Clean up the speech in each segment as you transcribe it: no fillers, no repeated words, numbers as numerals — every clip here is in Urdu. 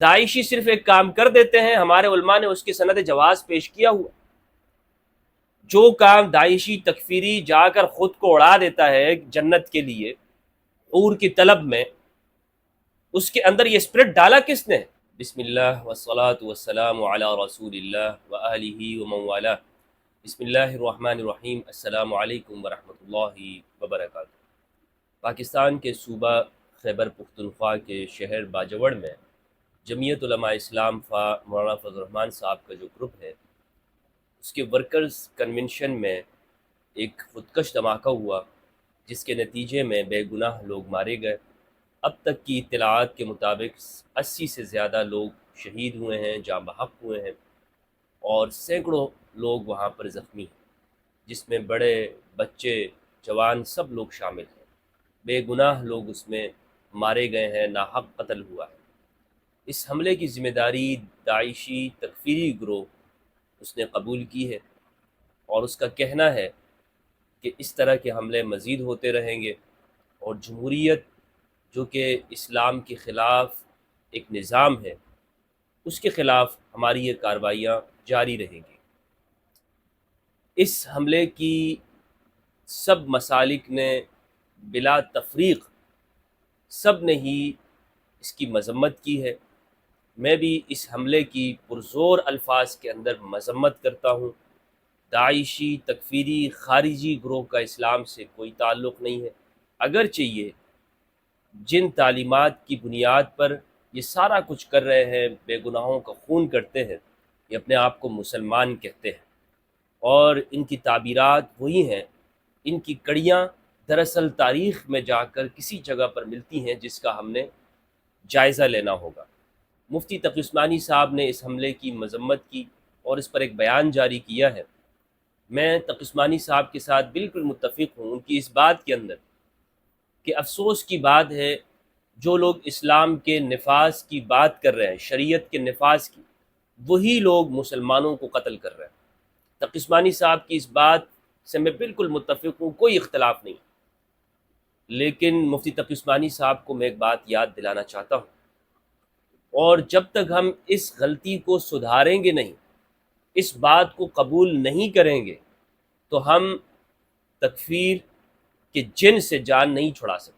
داعشی صرف ایک کام کر دیتے ہیں، ہمارے علماء نے اس کی سند جواز پیش کیا ہوا۔ جو کام داعشی تکفیری جا کر خود کو اڑا دیتا ہے جنت کے لیے اور کی طلب میں، اس کے اندر یہ اسپرٹ ڈالا کس نے؟ بسم اللہ والصلاة والسلام علی رسول اللہ وآلہ ومن والہ۔ بسم اللہ الرحمن الرحیم۔ السلام علیکم ورحمۃ اللہ وبرکاتہ۔ پاکستان کے صوبہ خیبر پختونخوا کے شہر باجوڑ میں جمعیت علماء اسلام مولانا فضل الرحمان صاحب کا جو گروپ ہے، اس کے ورکرز کنونشن میں ایک خودکش دھماکہ ہوا، جس کے نتیجے میں بے گناہ لوگ مارے گئے۔ اب تک کی اطلاعات کے مطابق 80 سے زیادہ لوگ شہید ہوئے ہیں، جاں بحق ہوئے ہیں، اور سینکڑوں لوگ وہاں پر زخمی ہیں، جس میں بڑے، بچے، جوان سب لوگ شامل ہیں۔ بے گناہ لوگ اس میں مارے گئے ہیں، ناحق قتل ہوا ہے۔ اس حملے کی ذمہ داری داعشی تکفیری گروہ اس نے قبول کی ہے، اور اس کا کہنا ہے کہ اس طرح کے حملے مزید ہوتے رہیں گے، اور جمہوریت جو کہ اسلام کے خلاف ایک نظام ہے، اس کے خلاف ہماری یہ کارروائیاں جاری رہیں گی۔ اس حملے کی سب مسالک نے بلا تفریق سب نے ہی اس کی مذمت کی ہے۔ میں بھی اس حملے کی پرزور الفاظ کے اندر مذمت کرتا ہوں۔ داعشی تکفیری خارجی گروہ کا اسلام سے کوئی تعلق نہیں ہے، اگرچہ یہ جن تعلیمات کی بنیاد پر یہ سارا کچھ کر رہے ہیں، بے گناہوں کا خون کرتے ہیں، یہ اپنے آپ کو مسلمان کہتے ہیں، اور ان کی تعبیرات وہی ہیں، ان کی کڑیاں دراصل تاریخ میں جا کر کسی جگہ پر ملتی ہیں، جس کا ہم نے جائزہ لینا ہوگا۔ مفتی تقی عثمانی صاحب نے اس حملے کی مذمت کی اور اس پر ایک بیان جاری کیا ہے۔ میں تقی عثمانی صاحب کے ساتھ بالکل متفق ہوں ان کی اس بات کے اندر کہ افسوس کی بات ہے جو لوگ اسلام کے نفاذ کی بات کر رہے ہیں، شریعت کے نفاذ کی، وہی لوگ مسلمانوں کو قتل کر رہے ہیں۔ تقی عثمانی صاحب کی اس بات سے میں بالکل متفق ہوں، کوئی اختلاف نہیں، لیکن مفتی تقی عثمانی صاحب کو میں ایک بات یاد دلانا چاہتا ہوں، اور جب تک ہم اس غلطی کو سدھاریں گے نہیں، اس بات کو قبول نہیں کریں گے، تو ہم تکفیر کے جن سے جان نہیں چھڑا سکتے۔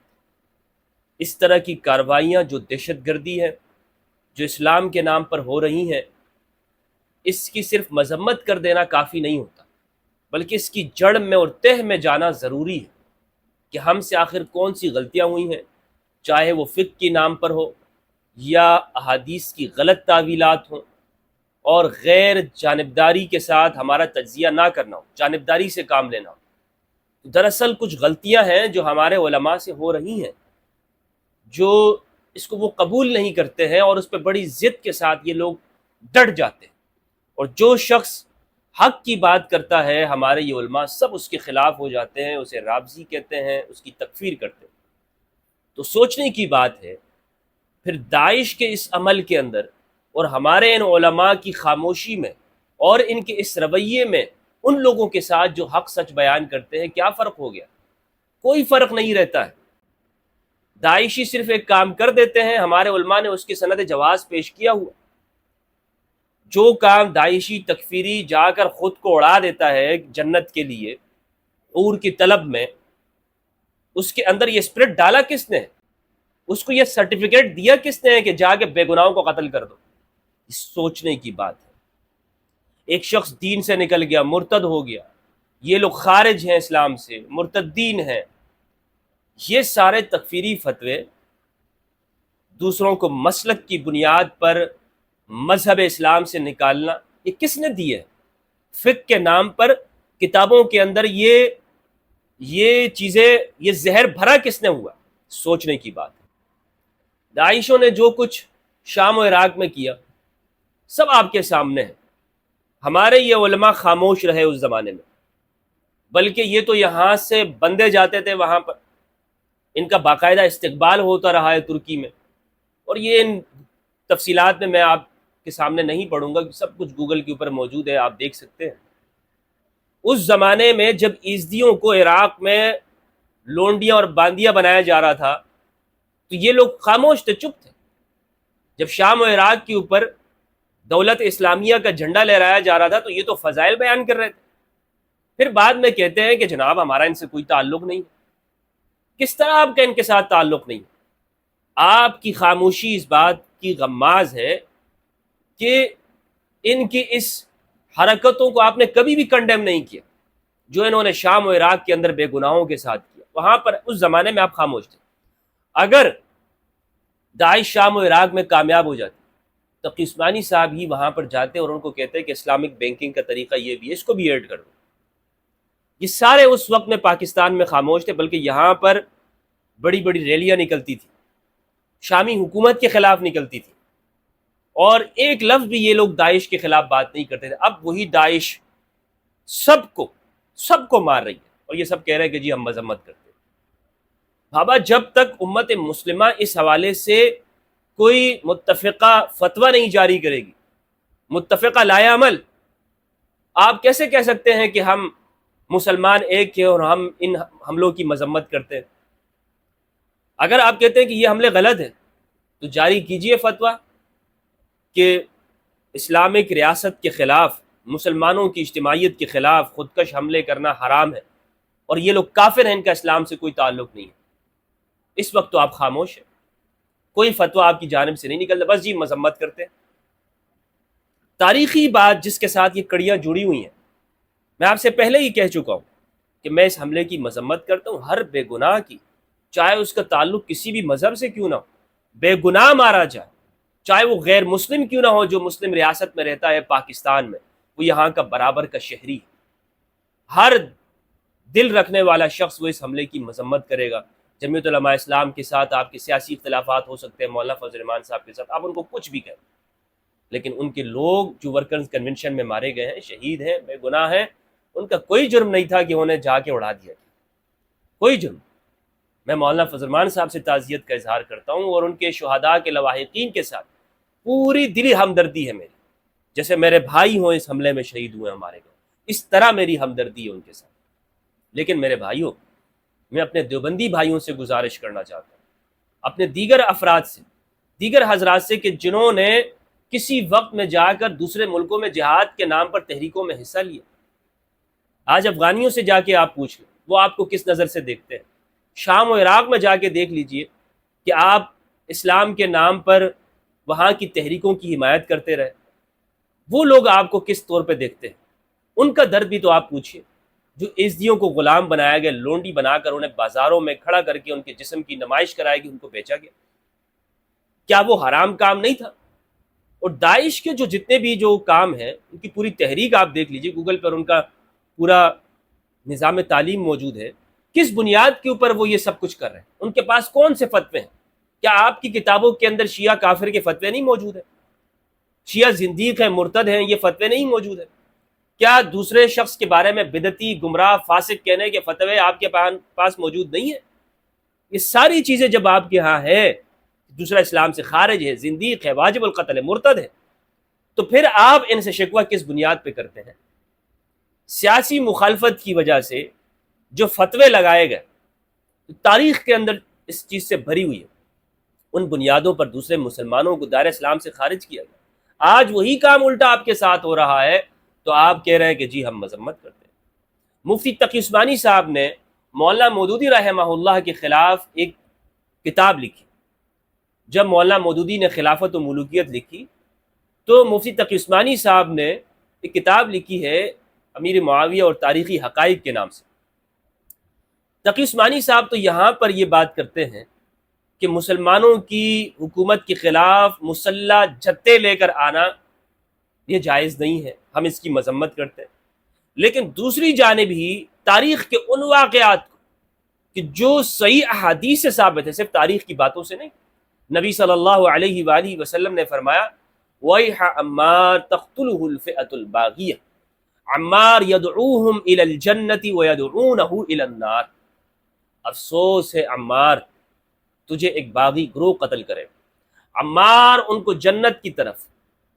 اس طرح کی کارروائیاں جو دہشت گردی ہے، جو اسلام کے نام پر ہو رہی ہیں، اس کی صرف مذمت کر دینا کافی نہیں ہوتا، بلکہ اس کی جڑ میں اور تہ میں جانا ضروری ہے کہ ہم سے آخر کون سی غلطیاں ہوئی ہیں، چاہے وہ فقہ کے نام پر ہو یا احادیث کی غلط تعویلات ہوں، اور غیر جانبداری کے ساتھ ہمارا تجزیہ نہ کرنا ہو، جانبداری سے کام لینا ہو۔ دراصل کچھ غلطیاں ہیں جو ہمارے علماء سے ہو رہی ہیں، جو اس کو وہ قبول نہیں کرتے ہیں، اور اس پہ بڑی ضد کے ساتھ یہ لوگ ڈٹ جاتے ہیں، اور جو شخص حق کی بات کرتا ہے، ہمارے یہ علماء سب اس کے خلاف ہو جاتے ہیں، اسے رافضی کہتے ہیں، اس کی تکفیر کرتے ہیں۔ تو سوچنے کی بات ہے پھر داعش کے اس عمل کے اندر اور ہمارے ان علماء کی خاموشی میں اور ان کے اس رویے میں ان لوگوں کے ساتھ جو حق سچ بیان کرتے ہیں کیا فرق ہو گیا؟ کوئی فرق نہیں رہتا ہے۔ داعشی صرف ایک کام کر دیتے ہیں، ہمارے علماء نے اس کی سند جواز پیش کیا ہوا۔ جو کام داعشی تکفیری جا کر خود کو اڑا دیتا ہے جنت کے لیے اور کی طلب میں، اس کے اندر یہ اسپرٹ ڈالا کس نے؟ اس کو یہ سرٹیفکیٹ دیا کس نے کہ جا کے بے گناہوں کو قتل کر دو؟ سوچنے کی بات ہے۔ ایک شخص دین سے نکل گیا، مرتد ہو گیا، یہ لوگ خارج ہیں اسلام سے، مرتدین ہیں، یہ سارے تکفیری فتوے دوسروں کو مسلک کی بنیاد پر مذہب اسلام سے نکالنا، یہ کس نے دیے؟ فقہ کے نام پر کتابوں کے اندر یہ چیزیں، یہ زہر بھرا کس نے ہوا؟ سوچنے کی بات ہے۔ داعشوں نے جو کچھ شام و عراق میں کیا سب آپ کے سامنے ہے۔ ہمارے یہ علماء خاموش رہے اس زمانے میں، بلکہ یہ تو یہاں سے بندے جاتے تھے وہاں پر، ان کا باقاعدہ استقبال ہوتا رہا ہے ترکی میں، اور یہ ان تفصیلات میں آپ کے سامنے نہیں پڑھوں گا، سب کچھ گوگل کے اوپر موجود ہے، آپ دیکھ سکتے ہیں۔ اس زمانے میں جب ایزدیوں کو عراق میں لونڈیاں اور باندیاں بنایا جا رہا تھا تو یہ لوگ خاموش تھے، چپ تھے۔ جب شام و عراق کے اوپر دولت اسلامیہ کا جھنڈا لہرایا جا رہا تھا تو یہ تو فضائل بیان کر رہے تھے، پھر بعد میں کہتے ہیں کہ جناب ہمارا ان سے کوئی تعلق نہیں۔ کس طرح آپ کا ان کے ساتھ تعلق نہیں؟ آپ کی خاموشی اس بات کی غماز ہے کہ ان کی اس حرکتوں کو آپ نے کبھی بھی کنڈیم نہیں کیا جو انہوں نے شام و عراق کے اندر بے گناہوں کے ساتھ کیا۔ وہاں پر اس زمانے میں آپ خاموش تھے۔ اگر داعش شام و عراق میں کامیاب ہو جاتی تو تقی عثمانی صاحب ہی وہاں پر جاتے اور ان کو کہتے کہ اسلامک بینکنگ کا طریقہ یہ بھی ہے، اس کو بھی ایڈ کر دو۔ یہ سارے اس وقت میں پاکستان میں خاموش تھے، بلکہ یہاں پر بڑی بڑی ریلیاں نکلتی تھی، شامی حکومت کے خلاف نکلتی تھی، اور ایک لفظ بھی یہ لوگ داعش کے خلاف بات نہیں کرتے تھے۔ اب وہی داعش سب کو مار رہی ہے اور یہ سب کہہ رہے ہیں کہ جی ہم مذمت کرتے ہیں۔ بابا جب تک امت مسلمہ اس حوالے سے کوئی متفقہ فتویٰ نہیں جاری کرے گی، متفقہ لائے عمل، آپ کیسے کہہ سکتے ہیں کہ ہم مسلمان ایک ہیں اور ہم ان حملوں کی مذمت کرتے ہیں؟ اگر آپ کہتے ہیں کہ یہ حملے غلط ہیں تو جاری کیجئے فتویٰ کہ اسلامک ریاست کے خلاف، مسلمانوں کی اجتماعیت کے خلاف خودکش حملے کرنا حرام ہے اور یہ لوگ کافر ہیں، ان کا اسلام سے کوئی تعلق نہیں ہے۔ اس وقت تو آپ خاموش ہیں، کوئی فتویٰ آپ کی جانب سے نہیں نکلتا، بس جی مذمت کرتے ہیں۔ تاریخی بات جس کے ساتھ یہ کڑیاں جڑی ہوئی ہیں، میں آپ سے پہلے ہی کہہ چکا ہوں کہ میں اس حملے کی مذمت کرتا ہوں، ہر بے گناہ کی، چاہے اس کا تعلق کسی بھی مذہب سے کیوں نہ ہو، بے گناہ مارا جائے، چاہے وہ غیر مسلم کیوں نہ ہو، جو مسلم ریاست میں رہتا ہے پاکستان میں، وہ یہاں کا برابر کا شہری ہے۔ ہر دل رکھنے والا شخص وہ اس حملے کی مذمت کرے گا۔ جمعیت علماء اسلام کے ساتھ آپ کے سیاسی اختلافات ہو سکتے ہیں، مولانا فضل الرحمان صاحب کے ساتھ آپ ان کو کچھ بھی کہیں، لیکن ان کے لوگ جو ورکرز کنونشن میں مارے گئے ہیں، شہید ہیں، بے گناہ ہیں، ان کا کوئی جرم نہیں تھا کہ انہیں جا کے اڑا دیا گیا، کوئی جرم۔ میں مولانا فضل الرحمان صاحب سے تعزیت کا اظہار کرتا ہوں اور ان کے شہداء کے لواحقین کے ساتھ پوری دلی ہمدردی ہے میری، جیسے میرے بھائی ہوں اس حملے میں شہید ہوئے ہمارے گھر، اس طرح میری ہمدردی ہے ان کے ساتھ۔ لیکن میرے بھائیوں، میں اپنے دیوبندی بھائیوں سے گزارش کرنا چاہتا ہوں، اپنے دیگر افراد سے، دیگر حضرات سے، کہ جنہوں نے کسی وقت میں جا کر دوسرے ملکوں میں جہاد کے نام پر تحریکوں میں حصہ لیا، آج افغانیوں سے جا کے آپ پوچھ لیں وہ آپ کو کس نظر سے دیکھتے ہیں۔ شام و عراق میں جا کے دیکھ لیجئے کہ آپ اسلام کے نام پر وہاں کی تحریکوں کی حمایت کرتے رہے، وہ لوگ آپ کو کس طور پہ دیکھتے ہیں، ان کا درد بھی تو آپ پوچھئے۔ جو عزدیوں کو غلام بنایا گیا، لونڈی بنا کر انہیں بازاروں میں کھڑا کر کے ان کے جسم کی نمائش کرائی گئی، ان کو بیچا گیا، کیا وہ حرام کام نہیں تھا؟ اور داعش کے جو جتنے بھی جو کام ہیں، ان کی پوری تحریک آپ دیکھ لیجئے، گوگل پر ان کا پورا نظام تعلیم موجود ہے، کس بنیاد کے اوپر وہ یہ سب کچھ کر رہے ہیں، ان کے پاس کون سے فتوے ہیں؟ کیا آپ کی کتابوں کے اندر شیعہ کافر کے فتوے نہیں موجود ہیں؟ شیعہ زندیق ہیں، مرتد ہیں، یہ فتوے نہیں موجود ہیں؟ کیا دوسرے شخص کے بارے میں بدعتی، گمراہ، فاسق کہنے کے فتوے آپ کے پاس موجود نہیں ہیں؟ یہ ساری چیزیں جب آپ کے ہاں ہے، دوسرا اسلام سے خارج ہے، زندیق ہے، واجب القتل ہے، مرتد ہے، تو پھر آپ ان سے شکوہ کس بنیاد پہ کرتے ہیں؟ سیاسی مخالفت کی وجہ سے جو فتوے لگائے گئے، تاریخ کے اندر اس چیز سے بھری ہوئی ہے، ان بنیادوں پر دوسرے مسلمانوں کو دائرہ اسلام سے خارج کیا گیا۔ آج وہی کام الٹا آپ کے ساتھ ہو رہا ہے، تو آپ کہہ رہے ہیں کہ جی ہم مذمت کرتے ہیں۔ مفتی تقی عثمانی صاحب نے مولانا مودودی رحمہ اللہ کے خلاف ایک کتاب لکھی۔ جب مولانا مودودی نے خلافت و ملوکیت لکھی تو مفتی تقی عثمانی صاحب نے ایک کتاب لکھی ہے امیر معاویہ اور تاریخی حقائق کے نام سے۔ تقی عثمانی صاحب تو یہاں پر یہ بات کرتے ہیں کہ مسلمانوں کی حکومت کے خلاف مسلح جتے لے کر آنا یہ جائز نہیں ہے، ہم اس کی مذمت کرتے ہیں، لیکن دوسری جانب ہی تاریخ کے ان واقعات کو کہ جو صحیح احادیث سے ثابت ہے، صرف تاریخ کی باتوں سے نہیں، نبی صلی اللہ علیہ وآلہ وسلم نے فرمایا وَيْحَ عَمَّارَ تَقْتُلُهُ الْفِئَةُ الْبَاغِيَةُ عمار يدعوهم الى الجنة ويدعونه الى النار، افسوس ہے عمار، تجھے ایک باغی گروہ قتل کرے، عمار ان کو جنت کی طرف،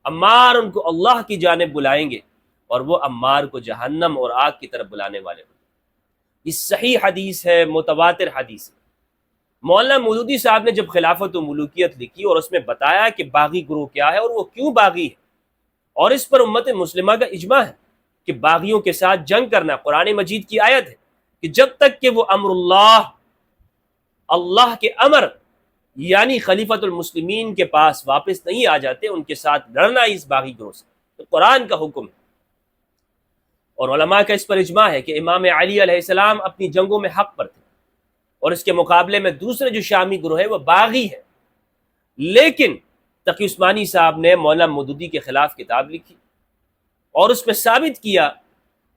عمار ان کو اللہ کی جانب بلائیں گے، اور وہ عمار کو جہنم اور آگ کی طرف بلانے والے ہوں۔ یہ صحیح حدیث ہے، متواتر حدیث ہے۔ مولانا مودودی صاحب نے جب خلافت و ملوکیت لکھی اور اس میں بتایا کہ باغی گروہ کیا ہے اور وہ کیوں باغی ہے، اور اس پر امت مسلمہ کا اجماع ہے کہ باغیوں کے ساتھ جنگ کرنا، قرآن مجید کی آیت ہے کہ جب تک کہ وہ امر اللہ کے امر یعنی خلیفۃ المسلمین کے پاس واپس نہیں آ جاتے، ان کے ساتھ لڑنا اس باغی گروہ سے، تو قرآن کا حکم ہے۔ اور علماء کا اس پر اجماع ہے کہ امام علی علیہ السلام اپنی جنگوں میں حق پر تھے، اور اس کے مقابلے میں دوسرے جو شامی گروہ ہے وہ باغی ہے۔ لیکن تقی عثمانی صاحب نے مولانا مودودی کے خلاف کتاب لکھی اور اس میں ثابت کیا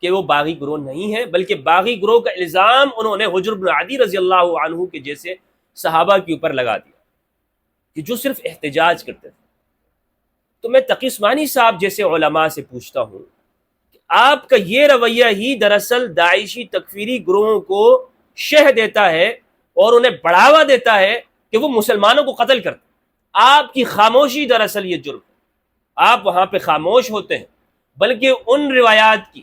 کہ وہ باغی گروہ نہیں ہے، بلکہ باغی گروہ کا الزام انہوں نے حجر بن عدی رضی اللہ عنہ کے جیسے صحابہ کے اوپر لگا دیا کہ جو صرف احتجاج کرتے تھے۔ تو میں تقی عثمانی صاحب جیسے علماء سے پوچھتا ہوں کہ آپ کا یہ رویہ ہی دراصل داعشی تکفیری گروہوں کو شہ دیتا ہے اور انہیں بڑھاوا دیتا ہے کہ وہ مسلمانوں کو قتل کرتے ہیں۔ آپ کی خاموشی دراصل یہ جرم ہے، آپ وہاں پہ خاموش ہوتے ہیں بلکہ ان روایات کی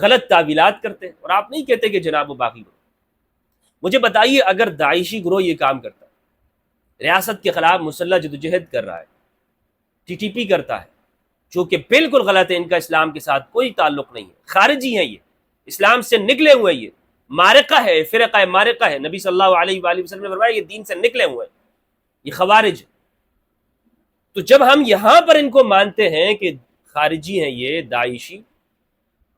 غلط تعویلات کرتے ہیں، اور آپ نہیں کہتے کہ جناب وہ باقی گروہ۔ مجھے بتائیے اگر داعشی گروہ یہ کام کرتا ہے، ریاست کے خلاف مسلح جدوجہد کر رہا ہے، ٹی ٹی پی کرتا ہے، جو کہ بالکل غلط ہے، ان کا اسلام کے ساتھ کوئی تعلق نہیں ہے، خارجی ہیں، یہ اسلام سے نکلے ہوئے، یہ مارقہ ہے، فرقہ مارقہ ہے، نبی صلی اللہ علیہ وآلہ وسلم نے فرمایا یہ دین سے نکلے ہوئے ہیں، یہ خوارج۔ تو جب ہم یہاں پر ان کو مانتے ہیں کہ خارجی ہیں یہ داعشی،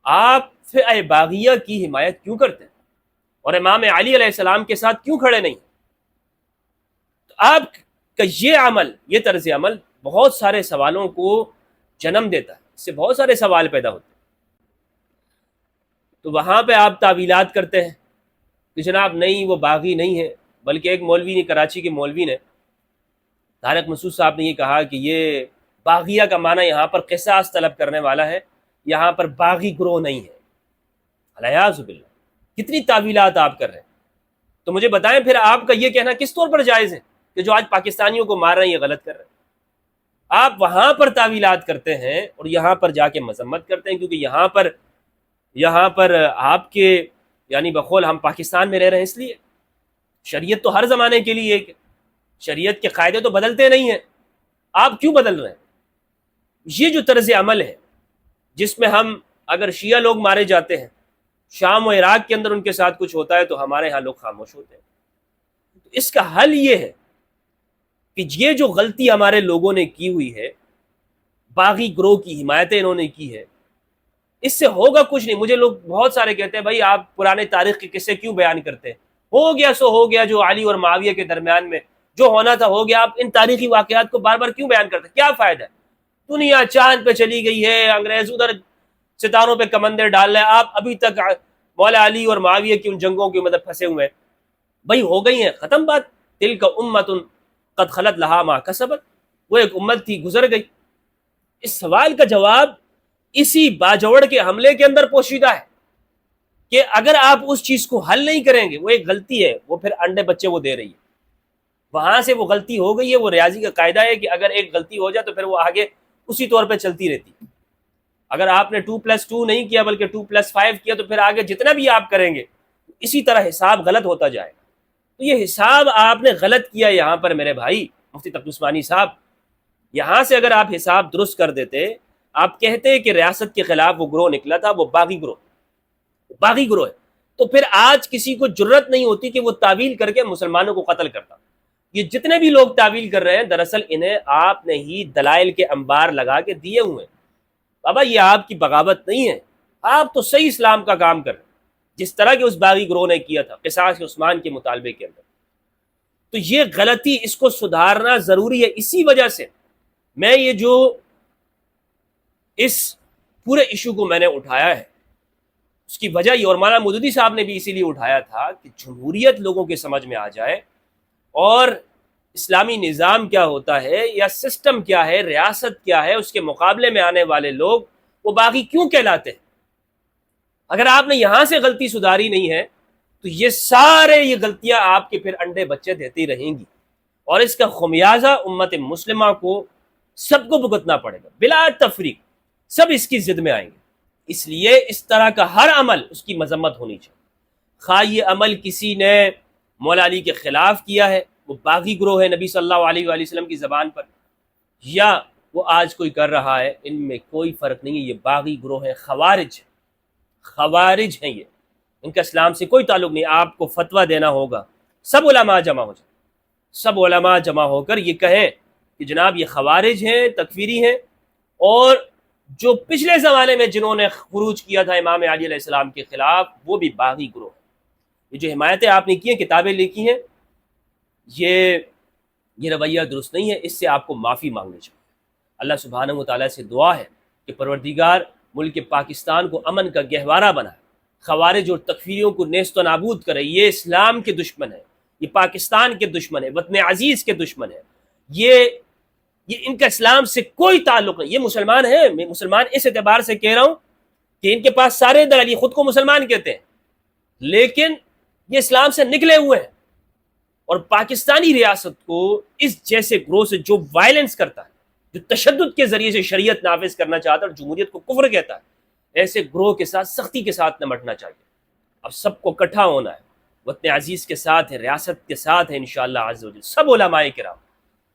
آپ پھر باغیہ کی حمایت کیوں کرتے ہیں اور امام علی علیہ السلام کے ساتھ کیوں کھڑے نہیں؟ تو آپ کا یہ عمل، یہ طرز عمل بہت سارے سوالوں کو جنم دیتا ہے، اس سے بہت سارے سوال پیدا ہوتے ہیں۔ تو وہاں پہ آپ تعویلات کرتے ہیں کہ جناب نہیں وہ باغی نہیں ہے، بلکہ ایک مولوی نے، کراچی کے مولوی نے، طارق مسعود صاحب نے یہ کہا کہ یہ باغیہ کا معنی یہاں پر قصاص طلب کرنے والا ہے، یہاں پر باغی گروہ نہیں ہے۔ الیاذ باللہ، کتنی تعویلات آپ کر رہے ہیں۔ تو مجھے بتائیں پھر آپ کا یہ کہنا کس طور پر جائز ہے کہ جو آج پاکستانیوں کو مار رہے ہیں یہ غلط کر رہے ہیں؟ آپ وہاں پر تعویلات کرتے ہیں اور یہاں پر جا کے مذمت کرتے ہیں، کیونکہ یہاں پر آپ کے یعنی بقول ہم پاکستان میں رہ رہے ہیں، اس لیے شریعت تو ہر زمانے کے لیے ایک، شریعت کے قاعدے تو بدلتے نہیں ہیں، آپ کیوں بدل رہے ہیں؟ یہ جو طرز عمل ہے جس میں ہم اگر شیعہ لوگ مارے جاتے ہیں، شام و عراق کے اندر ان کے ساتھ کچھ ہوتا ہے تو ہمارے ہاں لوگ خاموش ہوتے ہیں، تو اس کا حل یہ ہے کہ یہ جو غلطی ہمارے لوگوں نے کی ہوئی ہے، باغی گروہ کی حمایتیں انہوں نے کی ہے، اس سے ہوگا کچھ نہیں۔ مجھے لوگ بہت سارے کہتے ہیں بھائی آپ پرانے تاریخ کے قصے کیوں بیان کرتے ہیں، ہو گیا سو ہو گیا، جو علی اور معاویہ کے درمیان میں جو ہونا تھا ہو گیا، آپ ان تاریخی واقعات کو بار بار کیوں بیان کرتے ہیں؟ کیا فائدہ ہے؟ دنیا چاند پہ چلی گئی ہے، انگریز ادھر ستاروں پہ کمندر ڈال رہے ہیں، آپ ابھی تک مولا علی اور معاویہ کی ان جنگوں کے مطلب پھنسے ہوئے ہیں۔ بھائی ہو گئی ہیں، ختم بات، تلک امۃ قد خلت لہا ما کسبت، وہ ایک امت تھی گزر گئی۔ اس سوال کا جواب اسی باجوڑ کے حملے کے اندر پوشیدہ ہے کہ اگر آپ اس چیز کو حل نہیں کریں گے، وہ ایک غلطی ہے، وہ پھر انڈے بچے وہ دے رہی ہے، وہاں سے وہ غلطی ہو گئی ہے، وہ ریاضی کا قاعدہ ہے کہ اگر ایک غلطی ہو جائے تو پھر وہ آگے اسی طور پہ چلتی رہتی ہے۔ اگر آپ نے 2+2 نہیں کیا بلکہ 2+5 کیا تو پھر آگے جتنا بھی آپ کریں گے اسی طرح حساب غلط ہوتا جائے گا۔ تو یہ حساب آپ نے غلط کیا یہاں پر میرے بھائی مفتی تقی عثمانی صاحب، یہاں سے اگر آپ حساب درست کر دیتے، آپ کہتے کہ ریاست کے خلاف وہ گروہ نکلا تھا، وہ باغی گروہ ہے، تو پھر آج کسی کو جرت نہیں ہوتی کہ وہ تعویل کر کے مسلمانوں کو قتل کرتا۔ یہ جتنے بھی لوگ تعویل کر رہے ہیں دراصل انہیں آپ نے ہی دلائل کے انبار لگا کے دیے ہوئے ہیں۔ بابا یہ آپ کی بغاوت نہیں ہے، آپ تو صحیح اسلام کا کام کر رہے ہیں، جس طرح کہ اس باغی گروہ نے کیا تھا قصاص عثمان کے مطالبے کے اندر۔ تو یہ غلطی، اس کو سدھارنا ضروری ہے۔ اسی وجہ سے میں یہ جو اس پورے ایشو کو میں نے اٹھایا ہے، اس کی وجہ یہ، اور مولانا مودودی صاحب نے بھی اسی لیے اٹھایا تھا کہ جمہوریت لوگوں کے سمجھ میں آ جائے، اور اسلامی نظام کیا ہوتا ہے یا سسٹم کیا ہے، ریاست کیا ہے، اس کے مقابلے میں آنے والے لوگ وہ باغی کیوں کہلاتے ہیں۔ اگر آپ نے یہاں سے غلطی سدھاری نہیں ہے تو یہ غلطیاں آپ کے پھر انڈے بچے دیتی رہیں گی، اور اس کا خمیازہ امت مسلمہ کو سب کو بھگتنا پڑے گا بلا تفریق، سب اس کی ضد میں آئیں گے۔ اس لیے اس طرح کا ہر عمل اس کی مذمت ہونی چاہیے، خواہ یہ عمل کسی نے مولا علی کے خلاف کیا ہے وہ باغی گروہ ہے نبی صلی اللہ علیہ وآلہ وسلم کی زبان پر، یا وہ آج کوئی کر رہا ہے، ان میں کوئی فرق نہیں ہے، یہ باغی گروہ ہے، خوارج ہیں یہ، ان کا اسلام سے کوئی تعلق نہیں۔ آپ کو فتویٰ دینا ہوگا، سب علماء جمع ہو جائیں، سب علماء جمع ہو کر یہ کہیں کہ جناب یہ خوارج ہیں، تکفیری ہیں، اور جو پچھلے زمانے میں جنہوں نے خروج کیا تھا امام علی علیہ السلام کے خلاف وہ بھی باغی گروہ ہیں۔ یہ جو حمایتیں آپ نے کی ہیں، کتابیں لکھی ہیں، یہ رویہ درست نہیں ہے، اس سے آپ کو معافی مانگنی چاہیے۔ اللہ سبحانہ و تعالیٰ سے دعا ہے کہ پروردگار ملک پاکستان کو امن کا گہوارہ بنائے، خوارج اور تکفیریوں کو نیست و نابود کرے۔ یہ اسلام کے دشمن ہے، یہ پاکستان کے دشمن ہے، وطن عزیز کے دشمن ہے، یہ ان کا اسلام سے کوئی تعلق نہیں۔ یہ مسلمان ہیں، میں مسلمان اس اعتبار سے کہہ رہا ہوں کہ ان کے پاس سارے دلائل، خود کو مسلمان کہتے ہیں، لیکن یہ اسلام سے نکلے ہوئے ہیں، اور پاکستانی ریاست کو اس جیسے گروہ سے جو وائلنس کرتا ہے، جو تشدد کے ذریعے سے شریعت نافذ کرنا چاہتا ہے اور جمہوریت کو کفر کہتا ہے، ایسے گروہ کے ساتھ سختی کے ساتھ نمٹنا چاہیے۔ اب سب کو اکٹھا ہونا ہے، وطن عزیز کے ساتھ ہے، ریاست کے ساتھ ہے، انشاءاللہ عز و جل سب علماء کرام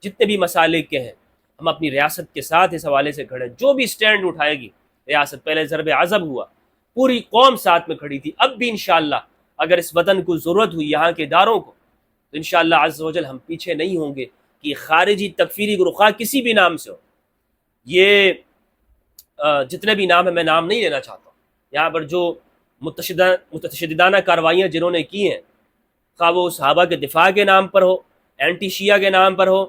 جتنے بھی مسالک کے ہیں، ہم اپنی ریاست کے ساتھ اس حوالے سے کھڑے ہیں۔ جو بھی سٹینڈ اٹھائے گی ریاست، پہلے ضرب عضب ہوا، پوری قوم ساتھ میں کھڑی تھی، اب بھی انشاءاللہ اگر اس وطن کو ضرورت ہوئی، یہاں کے اداروں کو، تو انشاءاللہ عز و جل ہم پیچھے نہیں ہوں گے کہ خارجی تکفیری گروہ خواہ کسی بھی نام سے ہو، یہ جتنے بھی نام ہیں، میں نام نہیں لینا چاہتا ہوں، یہاں پر جو متشددانہ کاروائیاں جنہوں نے کی ہیں، خواہ وہ صحابہ کے دفاع کے نام پر ہو، اینٹی شیعہ کے نام پر ہو،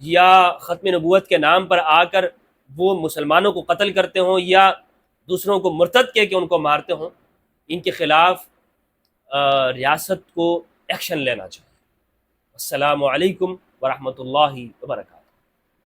یا ختم نبوت کے نام پر آ کر وہ مسلمانوں کو قتل کرتے ہوں، یا دوسروں کو مرتد کہہ کے ان کو مارتے ہوں، ان کے خلاف ریاست کو ایکشن لینا چاہیے۔ السلام علیکم ورحمۃ اللہ وبرکاتہ۔